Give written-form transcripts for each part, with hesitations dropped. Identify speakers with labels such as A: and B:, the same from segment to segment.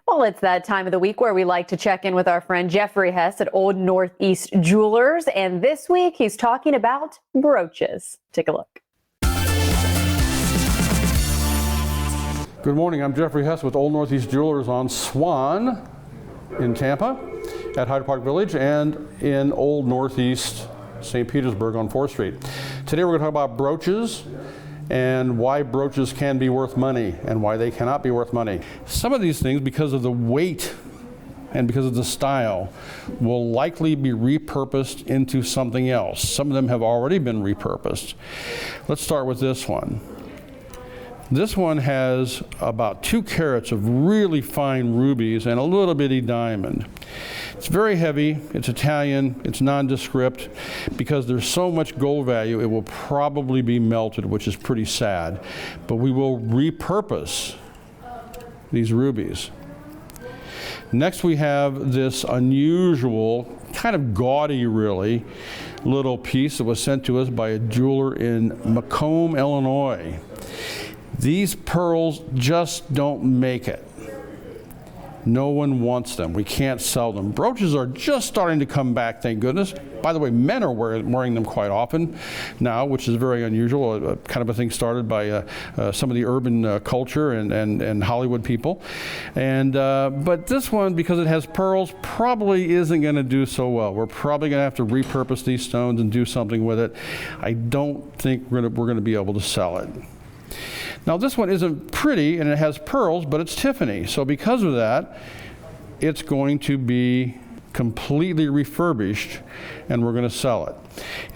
A: Well, it's that time of the week where we like to check in with our friend Jeffrey Hess at Old Northeast Jewelers. And this week he's talking about brooches. Take a look.
B: Good morning. I'm Jeffrey Hess with Old Northeast Jewelers on Swan in Tampa, at Hyde Park Village, and in Old Northeast St. Petersburg on 4th Street. Today we're going to talk about brooches and why brooches can be worth money and why they cannot be worth money. Some of these things, because of the weight and because of the style, will likely be repurposed into something else. Some of them have already been repurposed. Let's start with this one. This one has about 2 carats of really fine rubies and a little bitty diamond. It's very heavy, it's Italian, it's nondescript. Because there's so much gold value, it will probably be melted, which is pretty sad. But we will repurpose these rubies. Next we have this unusual, kind of gaudy really, little piece that was sent to us by a jeweler in Macomb, Illinois. These pearls just don't make it. No one wants them. We can't sell them. Brooches are just starting to come back, thank goodness. By the way, men are wearing them quite often now, which is very unusual. Kind of a thing started by some of the urban culture and Hollywood people. But this one, because it has pearls, probably isn't going to do so well. We're probably going to have to repurpose these stones and do something with it. I don't think we're going to be able to sell it. Now this one isn't pretty and it has pearls, but it's Tiffany. So because of that, it's going to be completely refurbished and we're going to sell it.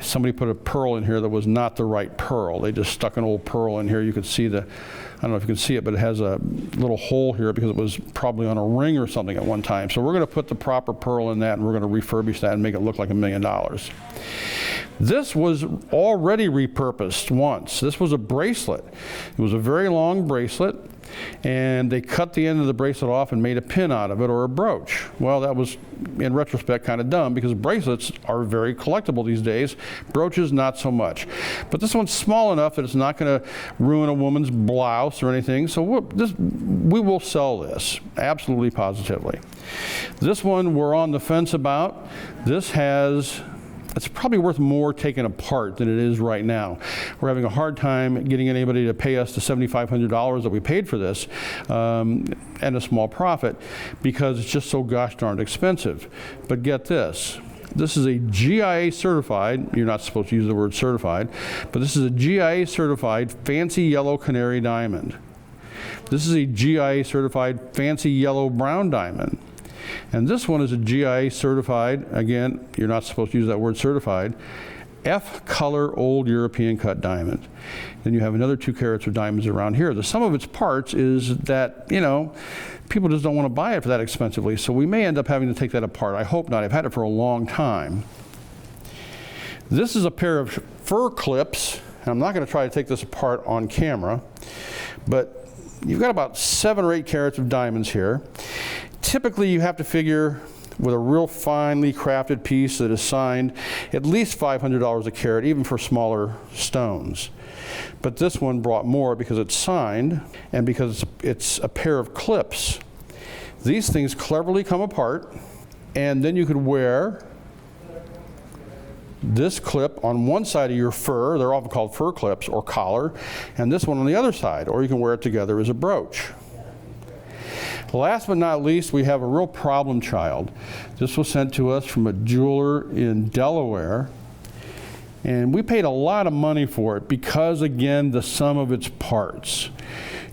B: Somebody put a pearl in here that was not the right pearl. They just stuck an old pearl in here. You could see I don't know if you can see it, but it has a little hole here because it was probably on a ring or something at one time. So we're going to put the proper pearl in that and we're going to refurbish that and make it look like $1 million. This was already repurposed once. This was a bracelet. It was a very long bracelet, and they cut the end of the bracelet off and made a pin out of it, or a brooch. Well, that was, in retrospect, kind of dumb because bracelets are very collectible these days. Brooches, not so much. But this one's small enough that it's not going to ruin a woman's blouse or anything, so we will sell this, absolutely positively. This one we're on the fence about. It's probably worth more taken apart than it is right now. We're having a hard time getting anybody to pay us the $7,500 that we paid for this and a small profit because it's just so gosh darned expensive. But get this. This is a GIA certified, you're not supposed to use the word certified, but this is a GIA certified fancy yellow canary diamond. This is a GIA certified fancy yellow brown diamond. And this one is a GIA certified, again, you're not supposed to use that word certified, F color old European cut diamond. Then you have another 2 carats of diamonds around here. The sum of its parts is that, people just don't want to buy it for that expensively, so we may end up having to take that apart. I hope not. I've had it for a long time. This is a pair of fur clips, and I'm not going to try to take this apart on camera, but you've got about 7 or 8 carats of diamonds here. Typically, you have to figure with a real finely crafted piece that is signed at least $500 a carat, even for smaller stones. But this one brought more because it's signed and because it's a pair of clips. These things cleverly come apart, and then you could wear this clip on one side of your fur, they're often called fur clips, or collar, and this one on the other side, or you can wear it together as a brooch. Last but not least, we have a real problem child. This was sent to us from a jeweler in Delaware, and we paid a lot of money for it because, again, the sum of its parts.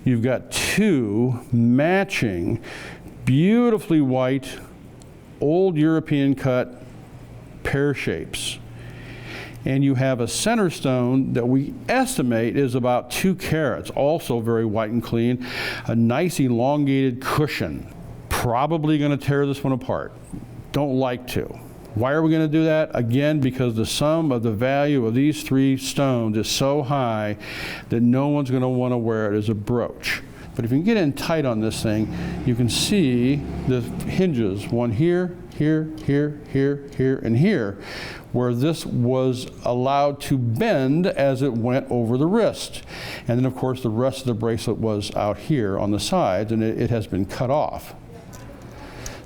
B: You've got 2 matching, beautifully white, old European cut pear shapes. And you have a center stone that we estimate is about 2 carats, also very white and clean, a nice elongated cushion. Probably going to tear this one apart. Don't like to. Why are we going to do that? Again, because the sum of the value of these 3 stones is so high that no one's going to want to wear it as a brooch. But if you can get in tight on this thing, you can see the hinges, one here, here, here, here, here, and here, where this was allowed to bend as it went over the wrist. And then, of course, the rest of the bracelet was out here on the sides, and it has been cut off.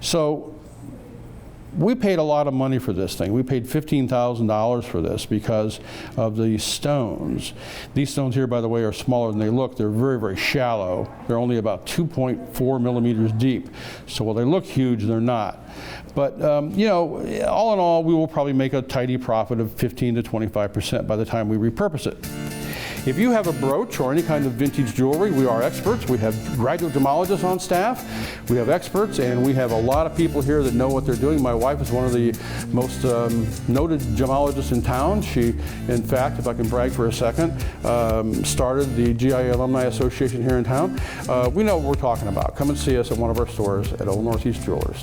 B: So we paid a lot of money for this thing. We paid $15,000 for this because of the stones. These stones here, by the way, are smaller than they look. They're very, very shallow. They're only about 2.4 millimeters deep. So while they look huge, they're not. But you know, all in all, we will probably make a tidy profit of 15 to 25% by the time we repurpose it. If you have a brooch or any kind of vintage jewelry, we are experts. We have graduate gemologists on staff. We have experts, and we have a lot of people here that know what they're doing. My wife is one of the most noted gemologists in town. She, in fact, if I can brag for a second, started the GIA Alumni Association here in town. We know what we're talking about. Come and see us at one of our stores at Old Northeast Jewelers.